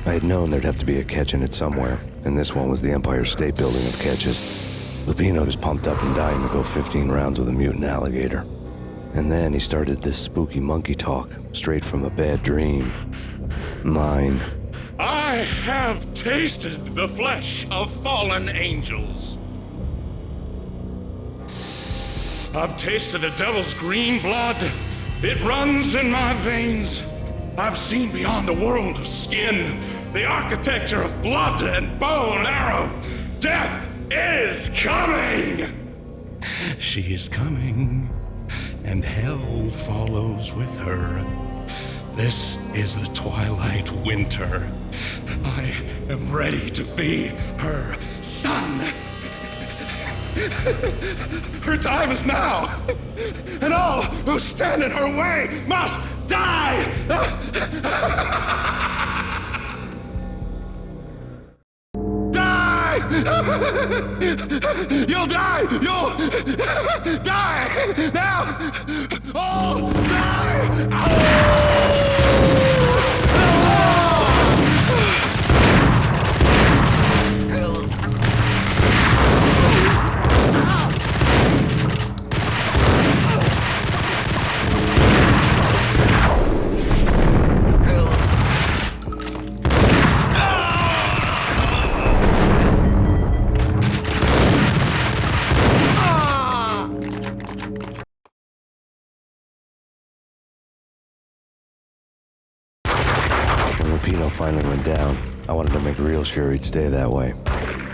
I had known there'd have to be a catch in it somewhere, and this one was the Empire State Building of catches. Lupino was pumped up and dying to go 15 rounds with a mutant alligator. And then he started this spooky monkey talk, straight from a bad dream. Mine. I have tasted the flesh of fallen angels. I've tasted the devil's green blood. It runs in my veins. I've seen beyond the world of skin, the architecture of blood and bow and arrow. Death is coming! She is coming, and hell follows with her. This is the twilight winter. I am ready to be her son. Her time is now, and all who stand in her way must die! Die! You'll die! You'll die! Now! All die! Lupino finally went down. I wanted to make real sure he'd stay that way.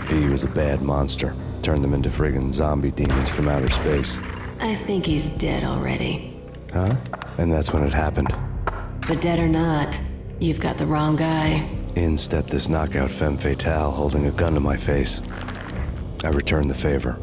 He was a bad monster. Turned them into friggin' zombie demons from outer space. I think he's dead already. Huh? And that's when it happened. But dead or not, you've got the wrong guy. In stepped this knockout femme fatale holding a gun to my face. I returned the favor.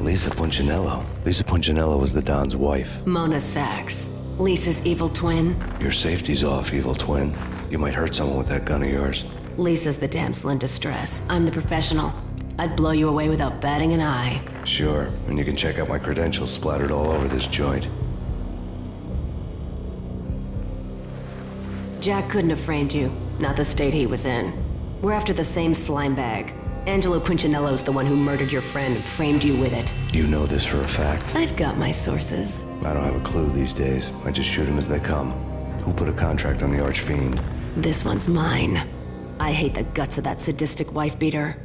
Lisa Punchinello. Lisa Punchinello was the Don's wife. Mona Sachs. Lisa's evil twin. Your safety's off, evil twin. You might hurt someone with that gun of yours. Lisa's the damsel in distress. I'm the professional. I'd blow you away without batting an eye. Sure, and you can check out my credentials splattered all over this joint. Jack couldn't have framed you. Not the state he was in. We're after the same slime bag. Angelo Punchinello's the one who murdered your friend and framed you with it. You know this for a fact? I've got my sources. I don't have a clue these days. I just shoot them as they come. Who put a contract on the Archfiend? This one's mine. I hate the guts of that sadistic wife-beater.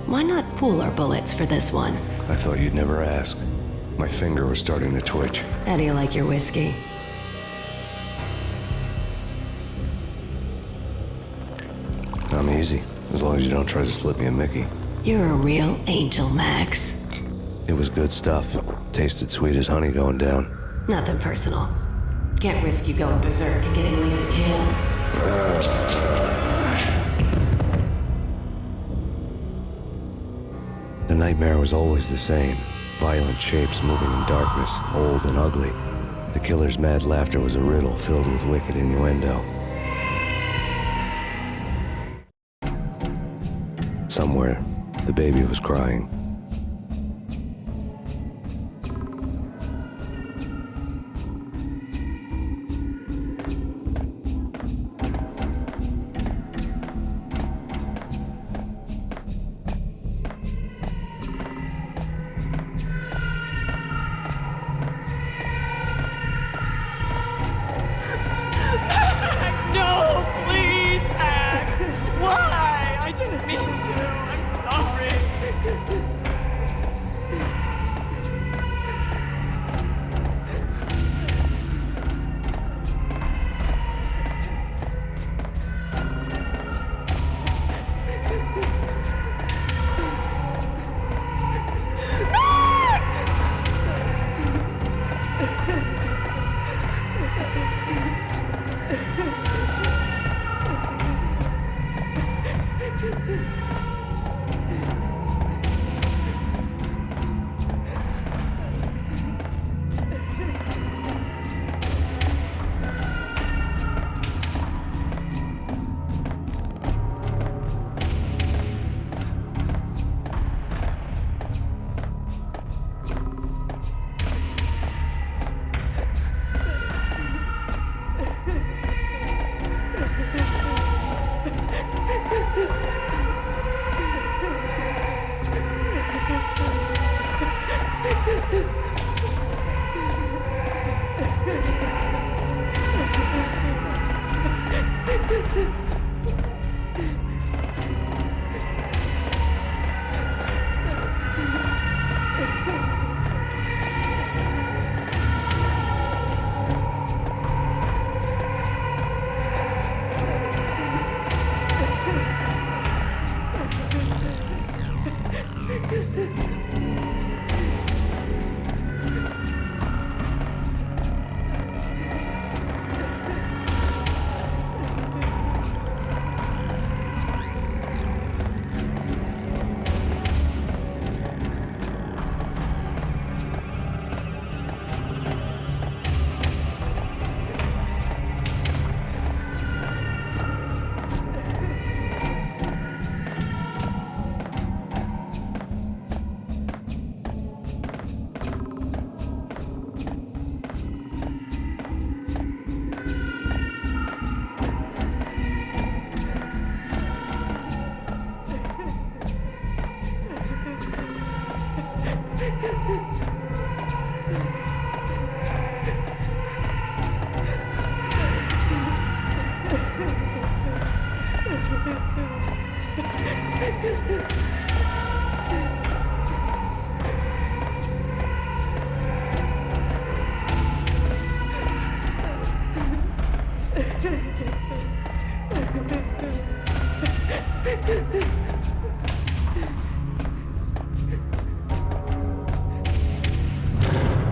Why not pool our bullets for this one? I thought you'd never ask. My finger was starting to twitch. How do you like your whiskey? I'm easy, as long as you don't try to slip me a Mickey. You're a real angel, Max. It was good stuff. Tasted sweet as honey going down. Nothing personal. Can't risk you going berserk and getting Lisa killed. The nightmare was always the same. Violent shapes moving in darkness, old and ugly. The killer's mad laughter was a riddle filled with wicked innuendo. Somewhere, the baby was crying. No, please, Max! Why? I didn't mean to. I'm sorry.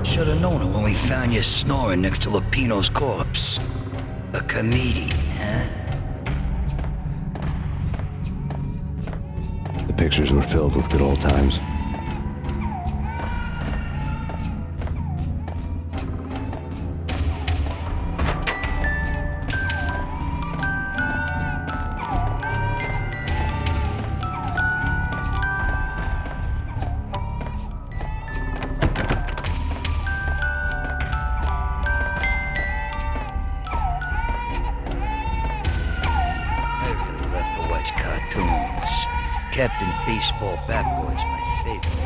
Should have known it when we found you snoring next to Lupino's corpse. A comedian, huh? The pictures were filled with good old times. Captain Baseball Bat Boy's my favorite.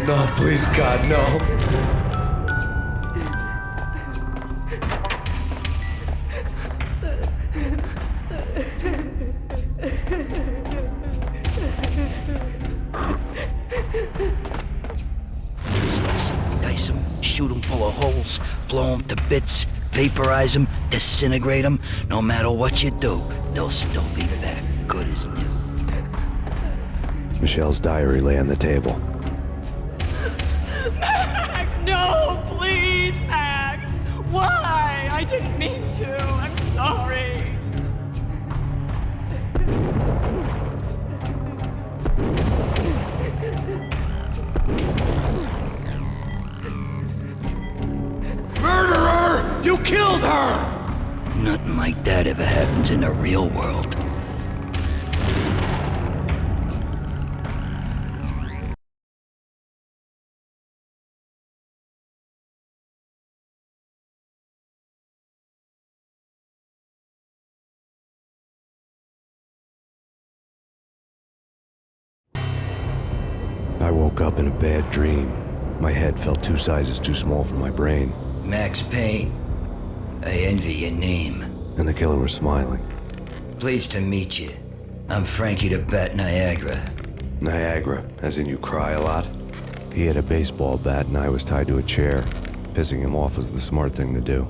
No, please, God, no. Slice him, dice him, shoot him full of holes, blow him to bits, vaporize him, disintegrate him. No matter what you do, they'll still be back, good as new. Michelle's diary lay on the table. Max, no, please, Max. Why? I didn't mean to. I'm sorry. Murderer! You killed her! Nothing like that ever happens in the real world. I woke up in a bad dream. My head felt 2 sizes too small for my brain, Max Payne, I envy your name. and the killer was smiling. Pleased to meet you. I'm Frankie the Bat Niagara. Niagara, as in you cry a lot? He had a baseball bat and I was tied to a chair. Pissing him off was the smart thing to do.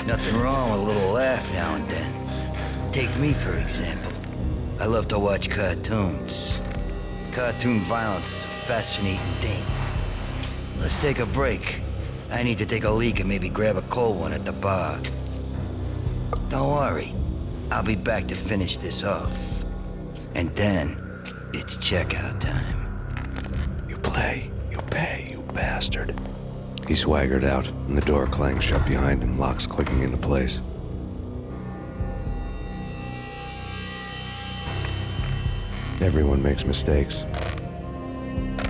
Nothing wrong with a little laugh now and then. Take me, for example. I love to watch cartoons. Cartoon violence is a fascinating thing. Let's take a break. I need to take a leak and maybe grab a cold one at the bar. Don't worry. I'll be back to finish this off. And then, it's checkout time. You play, you pay, you bastard. He swaggered out, and the door clanged shut behind him, locks clicking into place. Everyone makes mistakes.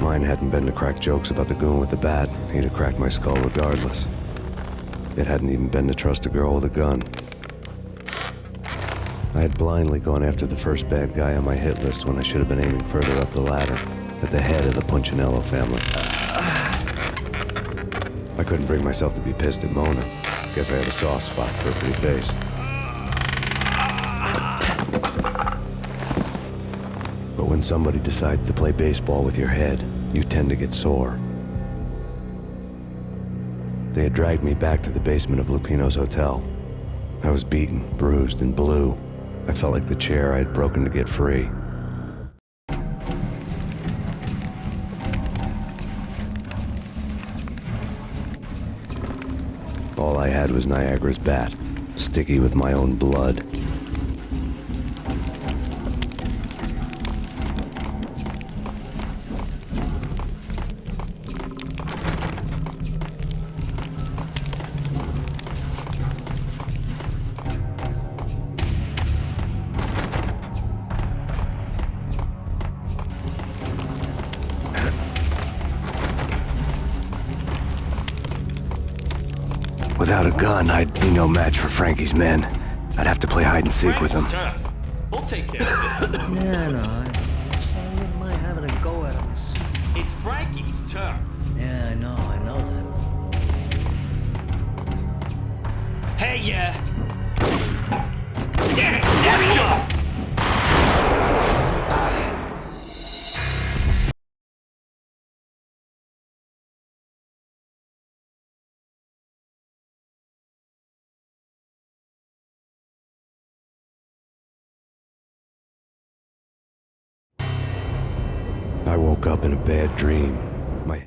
Mine hadn't been to crack jokes about the goon with the bat. He'd have cracked my skull regardless. It hadn't even been to trust a girl with a gun. I had blindly gone after the first bad guy on my hit list when I should have been aiming further up the ladder, at the head of the Punchinello family. I couldn't bring myself to be pissed at Mona. Guess I had a soft spot for a pretty face. But when somebody decides to play baseball with your head, you tend to get sore. They had dragged me back to the basement of Lupino's hotel. I was beaten, bruised, and blue. I felt like the chair I had broken to get free. All I had was Niagara's bat, sticky with my own blood. Without a gun, I'd be no match for Frankie's men. I'd have to play hide and seek with them. Frank's tough. We'll take care of it. Yeah, no, I wouldn't mind having a go at him. It's Frankie's tough. Yeah, I know that. Hey, yeah. Yeah, there we go. up in a bad dream. My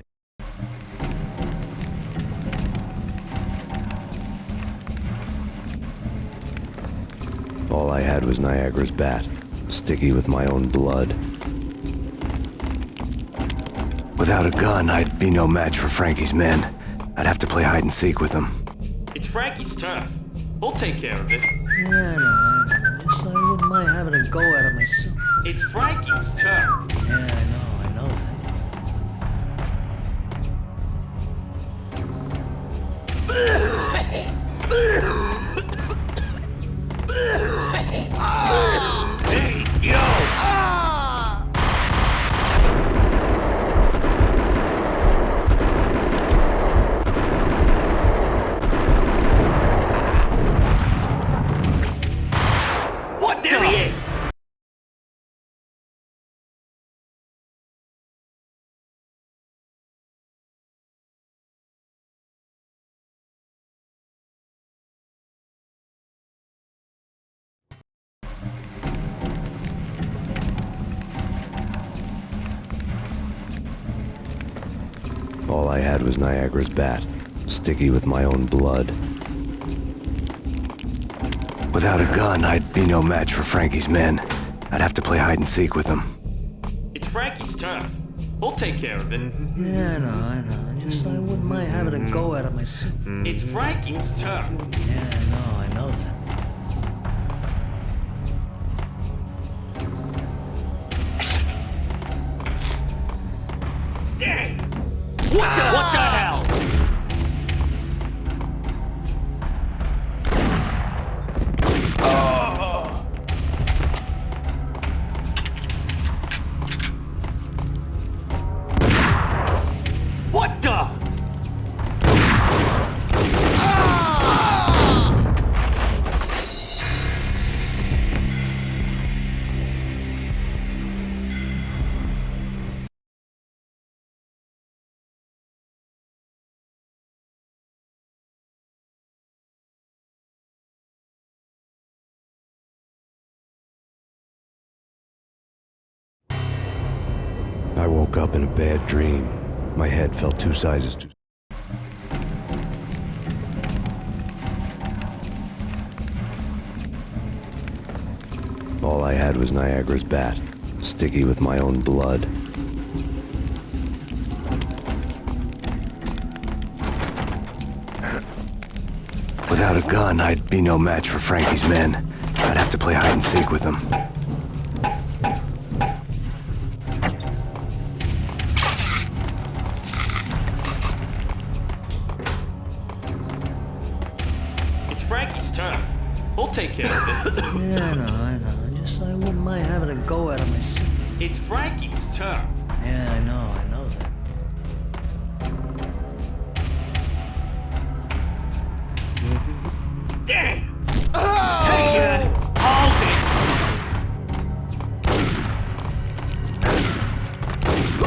All I had was Niagara's bat, sticky with my own blood. Without a gun, I'd be no match for Frankie's men. I'd have to play hide and seek with them. It's Frankie's turf. We'll take care of it. Yeah, I know. Just I wouldn't mind having a go at him myself. It's Frankie's turf. Yeah, I know that. Hey, yo! What there he is! All I had was Niagara's bat, sticky with my own blood. Without a gun, I'd be no match for Frankie's men. I'd have to play hide and seek with them. It's Frankie's turf. We'll take care of it. Yeah, I know. Just I wouldn't mind having a go at him myself. It's Frankie's turf. Yeah, I know that. Dang! What the hell? What the? I woke up in a bad dream. My head felt 2 sizes too. All I had was Niagara's bat, sticky with my own blood. Without a gun, I'd be no match for Frankie's men. I'd have to play hide and seek with them. It's Frankie's turf. We'll take care of it. Yeah, I know. Just I wouldn't mind having a go at him myself. It's Frankie's turf. Yeah, I know that. Dang! Take it! Hold it!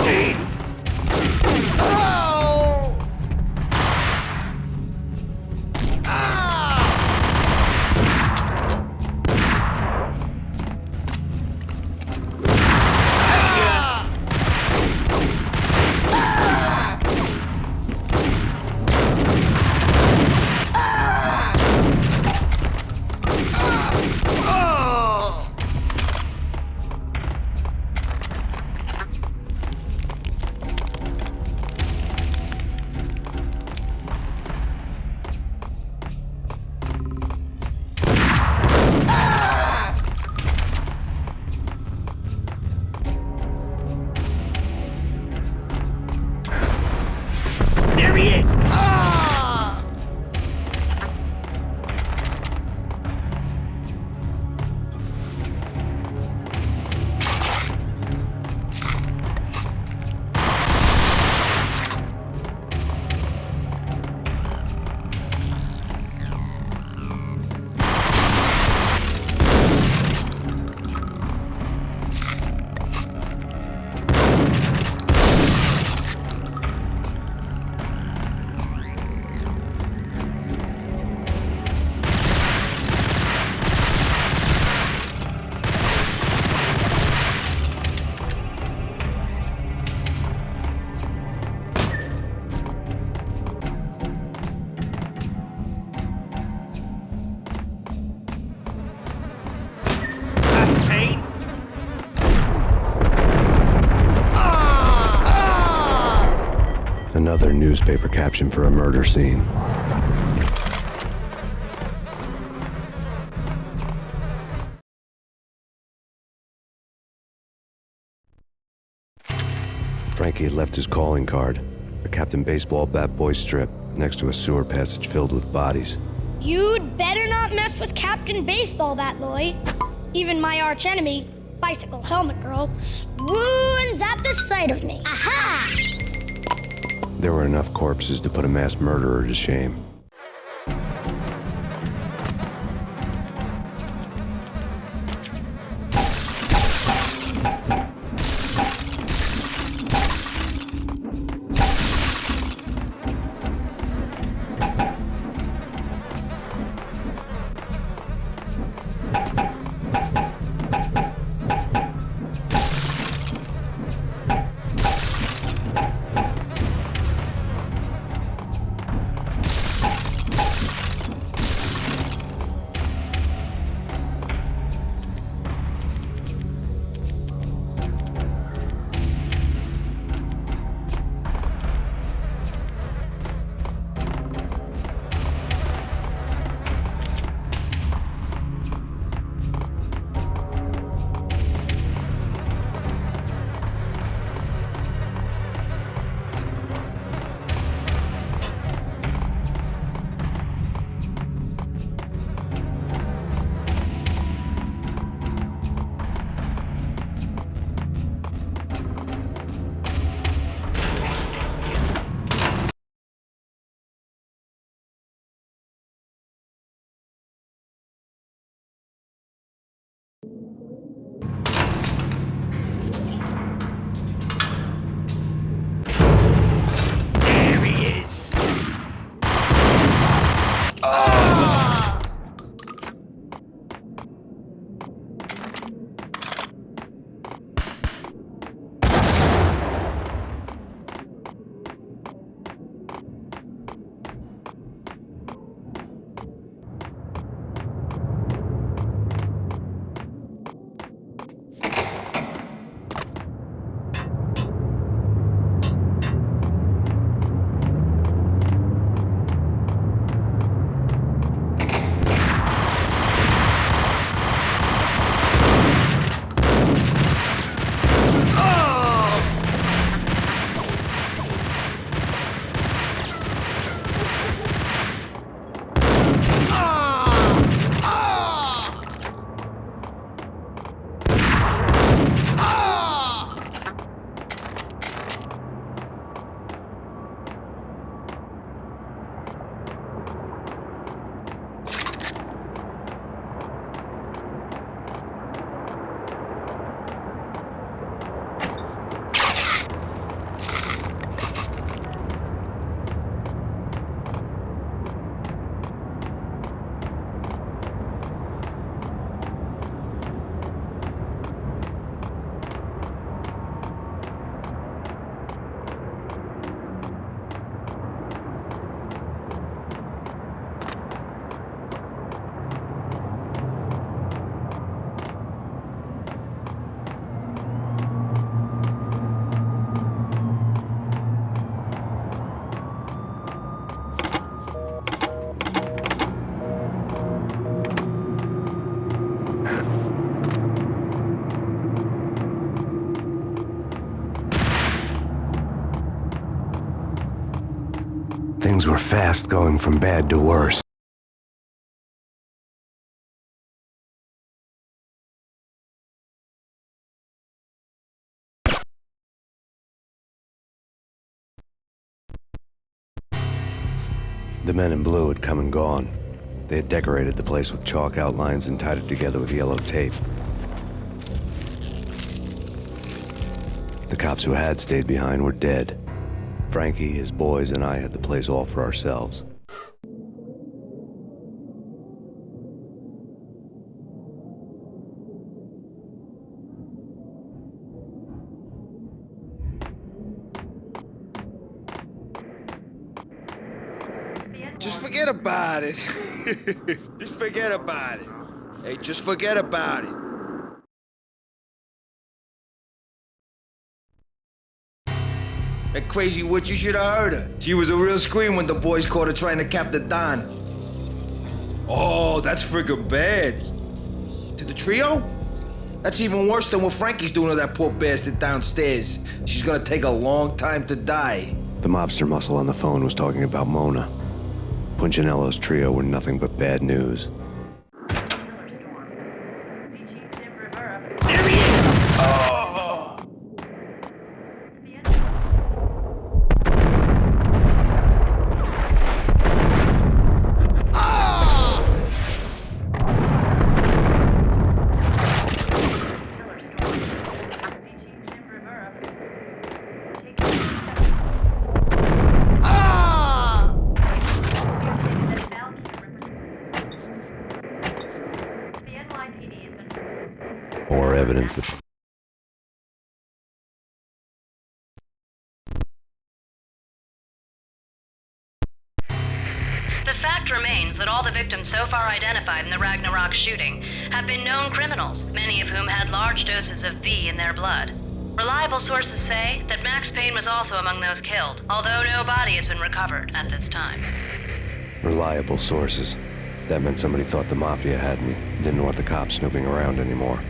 Payne! Another newspaper caption for a murder scene. Frankie had left his calling card, a Captain Baseball bat boy strip, next to a sewer passage filled with bodies. You'd better not mess with Captain Baseball Bat Boy. Even my archenemy, Bicycle Helmet Girl, swoons at the sight of me. Aha! There were enough corpses to put a mass murderer to shame. There he is. Things were fast going from bad to worse. The men in blue had come and gone. They had decorated the place with chalk outlines and tied it together with yellow tape. The cops who had stayed behind were dead. Frankie, his boys, and I had the place all for ourselves. Just forget about it. Just forget about it. Hey, just forget about it. That crazy witch, you should have heard her. She was a real scream when the boys caught her trying to cap the Don. Oh, that's friggin' bad. To the trio? That's even worse than what Frankie's doing to that poor bastard downstairs. She's gonna take a long time to die. The mobster muscle on the phone was talking about Mona. Punchinello's trio were nothing but bad news. There he is! Oh! More evidence that The fact remains that all the victims so far identified in the Ragnarok shooting have been known criminals, many of whom had large doses of V in their blood. Reliable sources say that Max Payne was also among those killed, although no body has been recovered at this time. reliable sources. That meant somebody thought the Mafia had me, didn't want the cops snooping around anymore.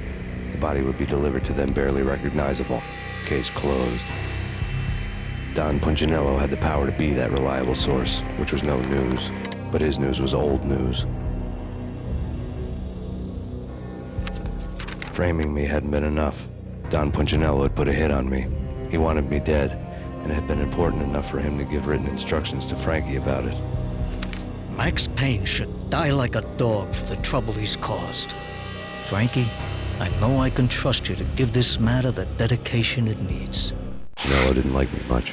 The body would be delivered to them barely recognizable. Case closed. Don Punchinello had the power to be that reliable source, which was no news. But his news was old news. Framing me hadn't been enough. Don Punchinello had put a hit on me. He wanted me dead, and it had been important enough for him to give written instructions to Frankie about it. Max Payne should die like a dog for the trouble he's caused. Frankie, I know I can trust you to give this matter the dedication it needs. Punchinello didn't like me much.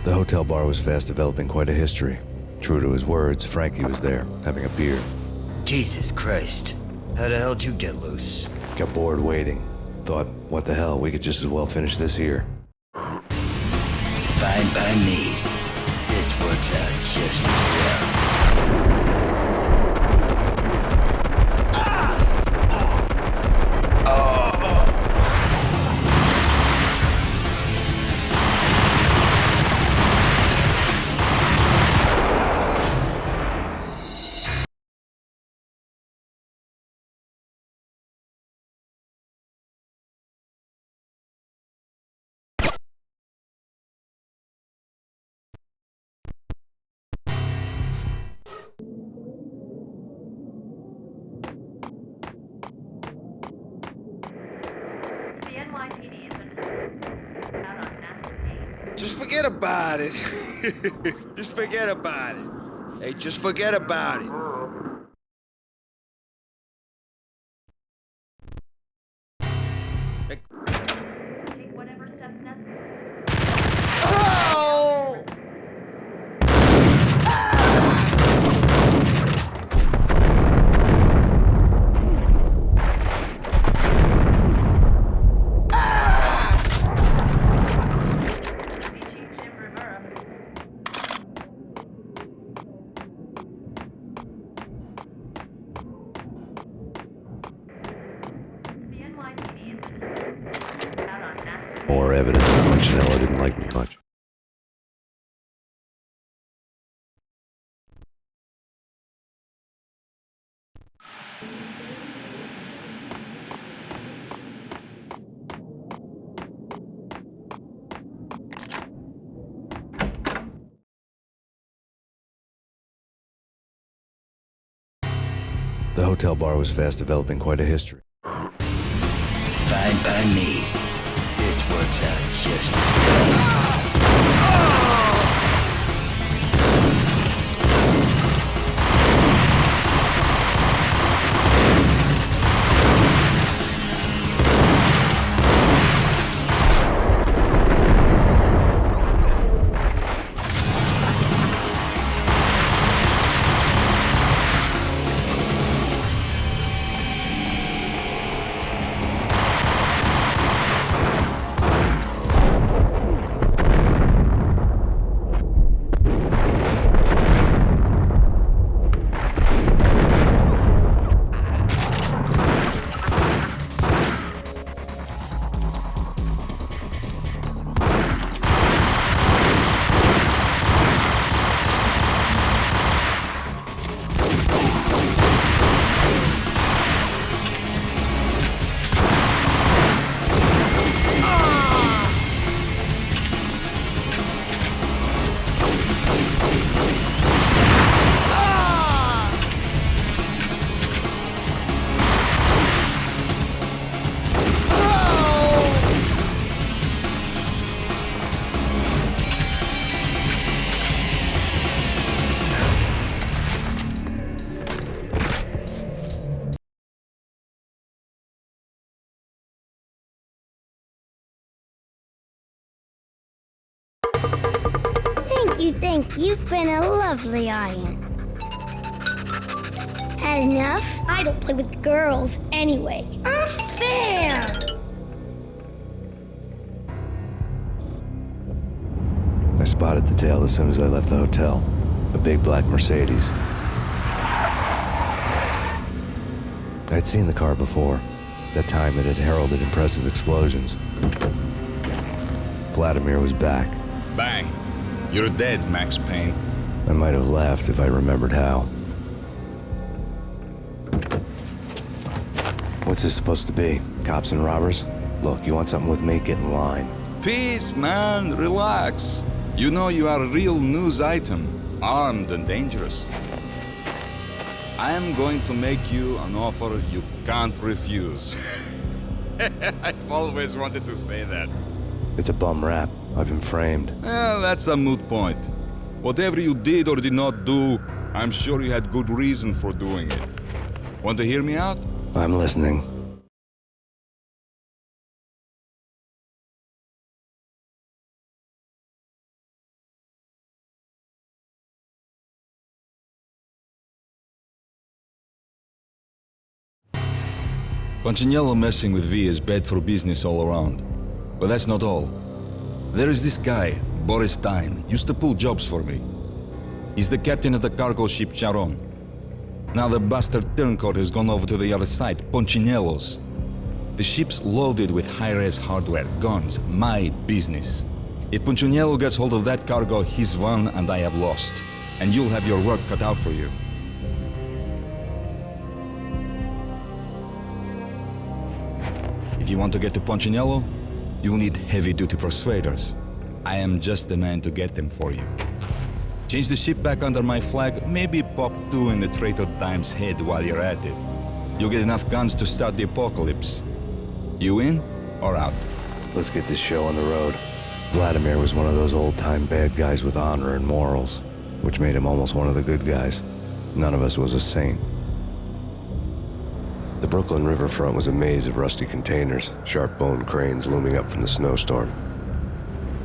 The hotel bar was fast developing quite a history. True to his words, Frankie was there, having a beer. Jesus Christ. How the hell did you get loose? Got bored waiting. Thought, what the hell, we could just as well finish this here. Fine by me. This works out just as well. Just forget about it. Just forget about it. Hey, just forget about it. Hey. Oh! More evidence that Punchinello didn't like me much. The hotel bar was fast developing quite a history. Fine by me. This works out just as well. Thank you, thank you. You've been a lovely audience. Had enough? I don't play with girls anyway. Unfair! I spotted the tail as soon as I left the hotel. A big black Mercedes. I'd seen the car before. That time it had heralded impressive explosions. Vladimir was back. Bang. You're dead, Max Payne. I might have laughed if I remembered how. What's this supposed to be? Cops and robbers? Look, you want something with me? Get in line. Peace, man. Relax. You know you are a real news item. Armed and dangerous. I am going to make you an offer you can't refuse. I've always wanted to say that. It's a bum rap. I've been framed. Well, that's a moot point. Whatever you did or did not do, I'm sure you had good reason for doing it. Want to hear me out? I'm listening. Punchinello messing with V is bad for business all around. But that's not all. There is this guy, Boris Time, used to pull jobs for me. He's the captain of the cargo ship Charon. Now the bastard turncoat has gone over to the other side, Punchinello's. The ship's loaded with high-res hardware, guns, my business. If Punchinello gets hold of that cargo, he's won and I have lost. And you'll have your work cut out for you. If you want to get to Punchinello, you will need heavy-duty persuaders. I am just the man to get them for you. Change the ship back under my flag, maybe pop 2 in the Traitor Time's head while you're at it. You'll get enough guns to start the apocalypse. You in or out? Let's get this show on the road. Vladimir was one of those old-time bad guys with honor and morals, which made him almost one of the good guys. None of us was a saint. The Brooklyn riverfront was a maze of rusty containers, sharp-boned cranes looming up from the snowstorm.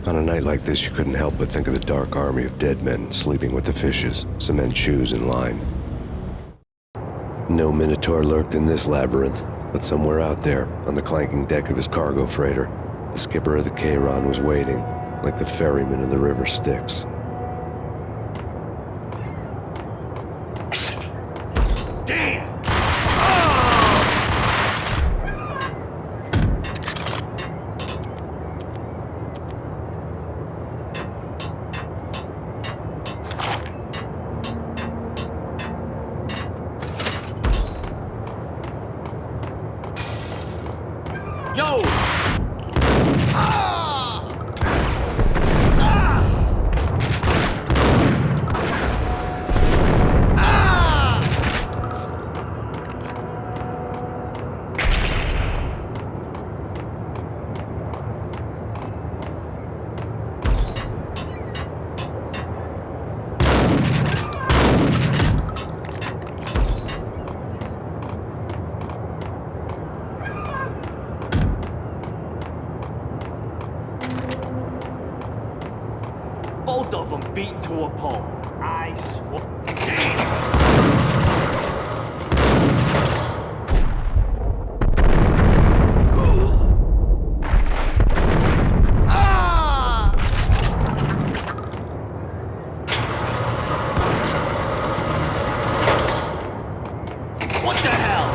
On a night like this, you couldn't help but think of the dark army of dead men sleeping with the fishes, cement shoes in line. No Minotaur lurked in this labyrinth, but somewhere out there, on the clanking deck of his cargo freighter, the skipper of the Chiron was waiting, like the ferryman in the river Styx. Damn! Yo! Both of them beat to a pulp. I swear. What the hell?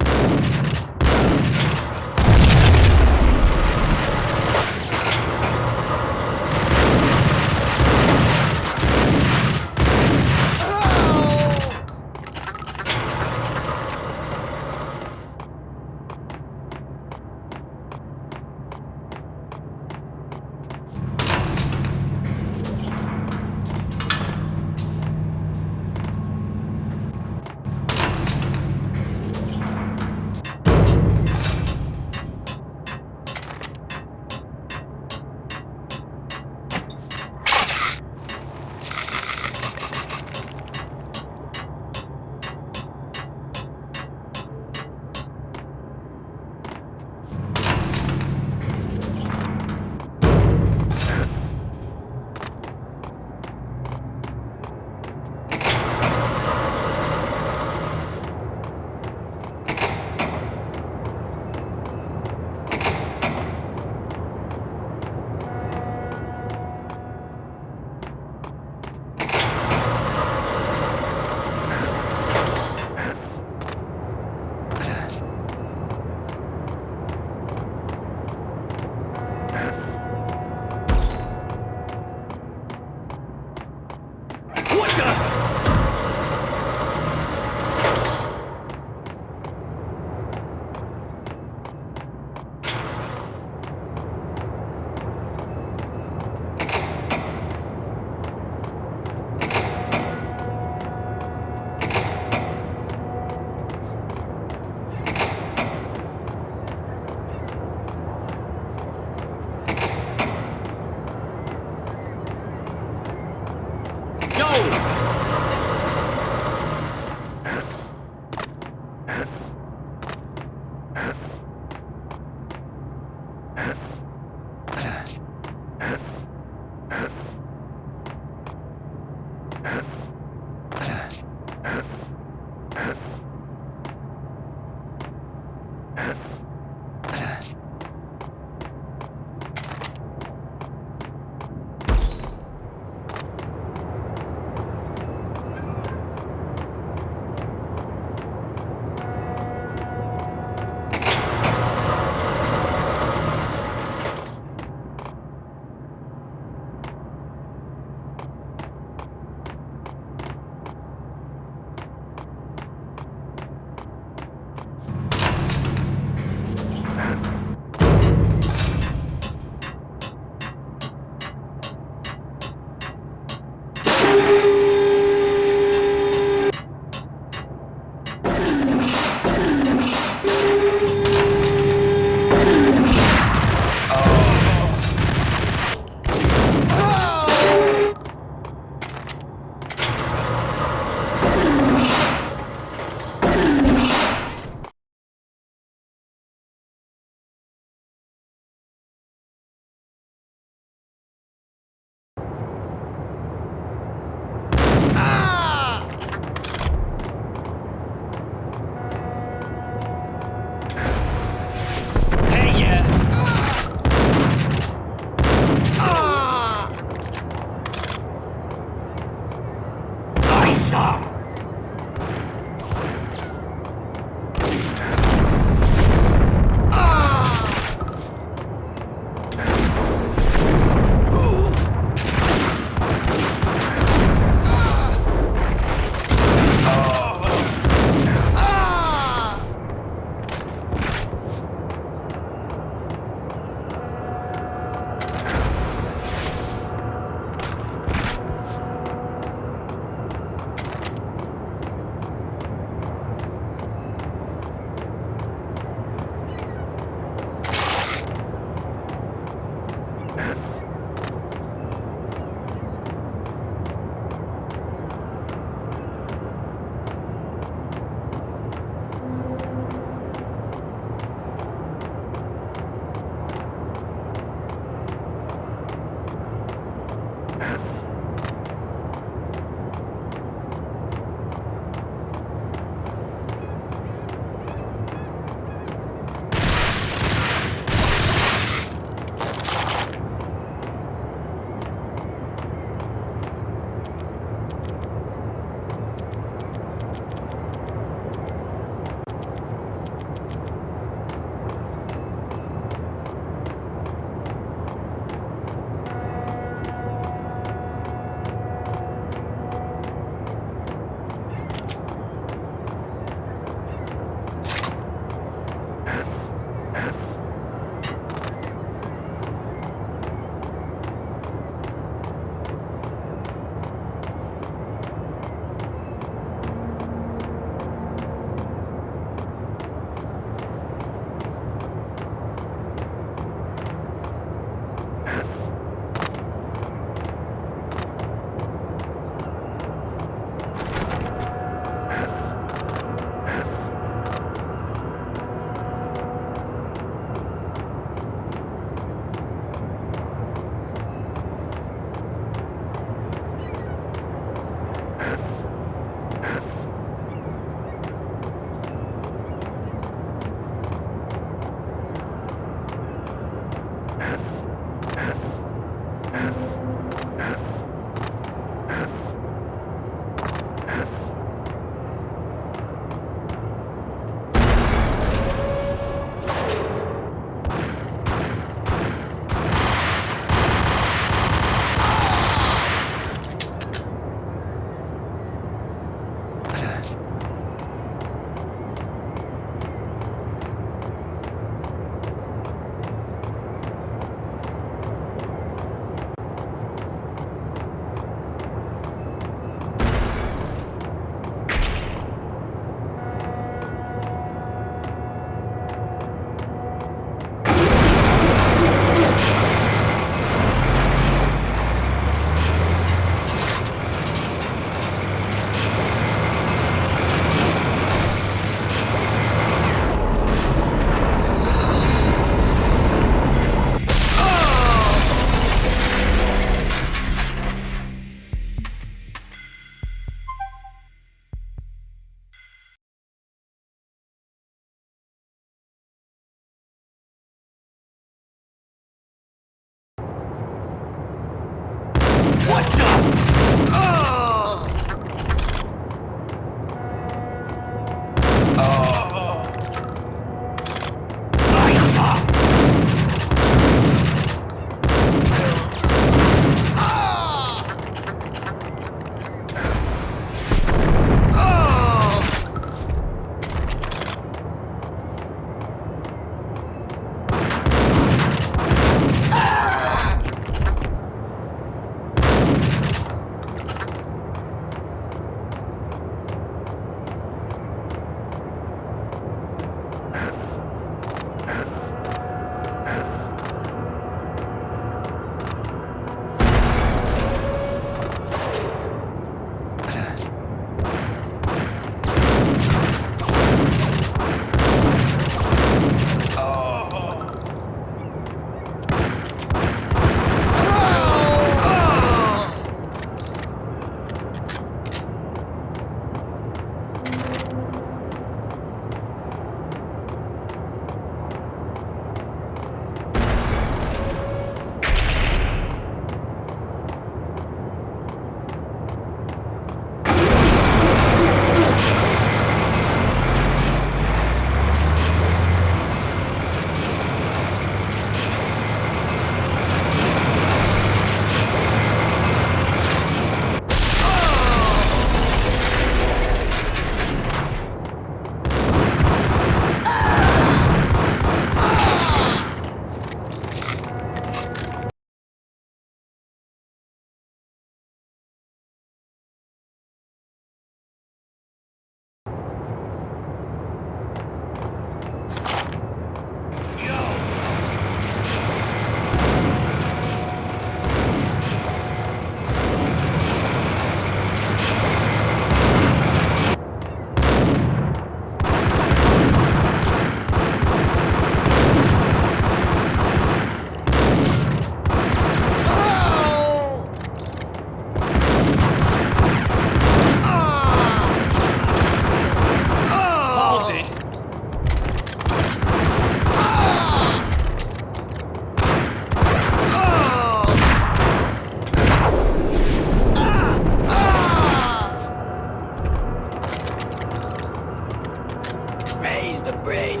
the bridge.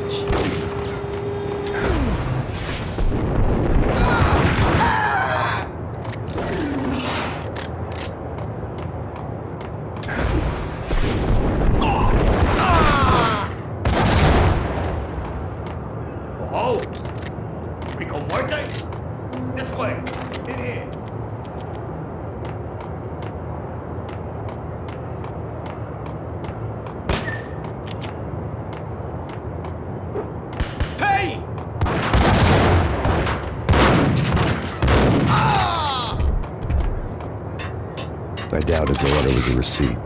Oh! Rico Muerte? This way. In here. Payne! I doubted the letter was a receipt.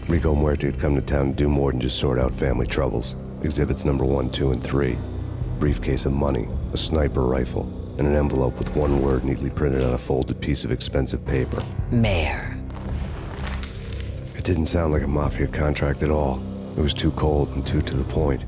Rico Muerte had come to town to do more than just sort out family troubles. Exhibits number 1, 2, and 3. Briefcase of money, a sniper rifle, and an envelope with one word neatly printed on a folded piece of expensive paper. Mayor. It didn't sound like a mafia contract at all. It was too cold and too to the point.